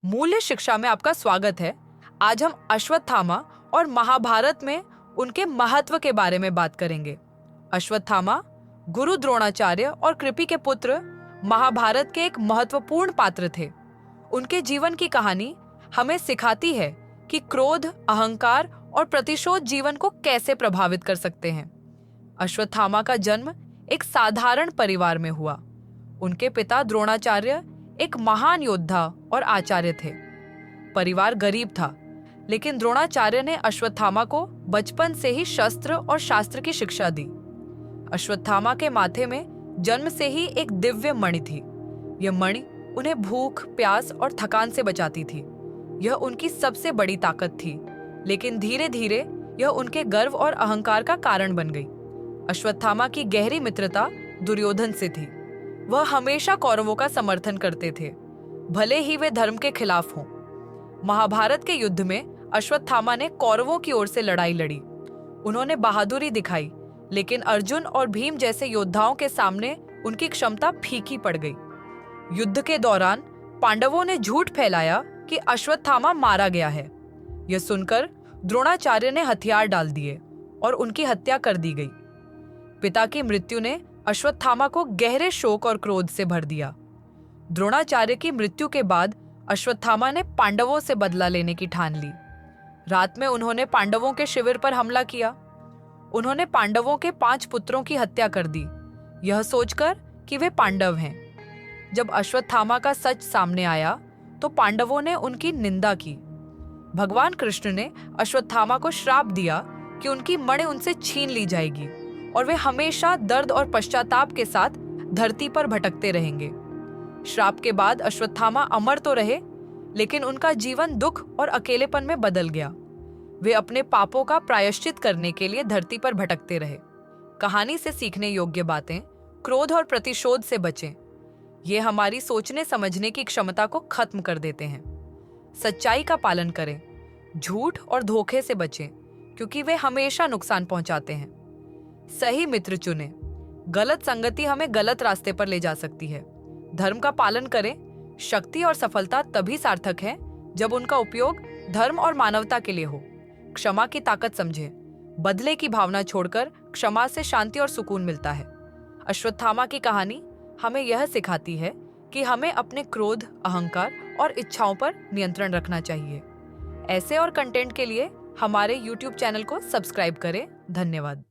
मूल्य शिक्षा में आपका स्वागत है। आज हम अश्वत्थामा और महाभारत में उनके महत्व के बारे में बात करेंगे। अश्वत्थामा गुरु द्रोणाचार्य और कृपि के पुत्र महाभारत के एक महत्वपूर्ण पात्र थे। उनके जीवन की कहानी हमें सिखाती है कि क्रोध, अहंकार और प्रतिशोध जीवन को कैसे प्रभावित कर सकते हैं। अश्वत्थामा का जन्म एक साधारण परिवार में हुआ। उनके पिता द्रोणाचार्य एक महान योद्धा और आचार्य थे। परिवार गरीब था, लेकिन द्रोणाचार्य ने अश्वत्थामा को बचपन से ही शस्त्र और शास्त्र की शिक्षा दी। अश्वत्थामा के माथे में जन्म से ही एक दिव्य मणि थी। यह मणि उन्हें भूख, प्यास और थकान से बचाती थी। यह उनकी सबसे बड़ी ताकत थी, लेकिन धीरे धीरे यह उनके गर्व और अहंकार का कारण बन गई। अश्वत्थामा की गहरी मित्रता दुर्योधन से थी। वह हमेशा कौरवों का समर्थन करते थे, भले ही वे धर्म के खिलाफ हों। महाभारत के युद्ध में अश्वत्थामा ने कौरवों की ओर से लड़ाई लड़ी। उन्होंने बहादुरी दिखाई, लेकिन अर्जुन और भीम जैसे योद्धाओं के सामने उनकी क्षमता फीकी पड़ गई। युद्ध के दौरान पांडवों ने झूठ फैलाया कि अश्वत्थामा मारा गया है। यह सुनकर द्रोणाचार्य ने हथियार डाल दिए और उनकी हत्या कर दी गई। पिता की मृत्यु ने अश्वत्थामा को गहरे शोक और क्रोध से भर दिया। द्रोणाचार्य की मृत्यु के बाद अश्वत्थामा ने पांडवों से बदला लेने की ठान ली। रात में उन्होंने पांडवों के शिविर पर हमला किया। उन्होंने पांडवों के 5 पुत्रों की हत्या कर दी, यह सोचकर कि वे पांडव हैं। जब अश्वत्थामा का सच सामने आया तो पांडवों ने उनकी निंदा की। भगवान कृष्ण ने अश्वत्थामा को श्राप दिया कि उनकी मणि उनसे छीन ली जाएगी और वे हमेशा दर्द और पश्चाताप के साथ धरती पर भटकते रहेंगे। श्राप के बाद अश्वत्थामा अमर तो रहे, लेकिन उनका जीवन दुख और अकेलेपन में बदल गया। वे अपने पापों का प्रायश्चित करने के लिए धरती पर भटकते रहे। कहानी से सीखने योग्य बातें: क्रोध और प्रतिशोध से बचें। ये हमारी सोचने समझने की क्षमता को खत्म कर देते हैं। सच्चाई का पालन करें। झूठ और धोखे से बचें, क्योंकि वे हमेशा नुकसान पहुंचाते हैं। सही मित्र चुनें। गलत संगति हमें गलत रास्ते पर ले जा सकती है। धर्म का पालन करें। शक्ति और सफलता तभी सार्थक है जब उनका उपयोग धर्म और मानवता के लिए हो। क्षमा की ताकत समझें। बदले की भावना छोड़कर क्षमा से शांति और सुकून मिलता है। अश्वत्थामा की कहानी हमें यह सिखाती है कि हमें अपने क्रोध, अहंकार और इच्छाओं पर नियंत्रण रखना चाहिए। ऐसे और कंटेंट के लिए हमारे YouTube चैनल को सब्सक्राइब करें। धन्यवाद।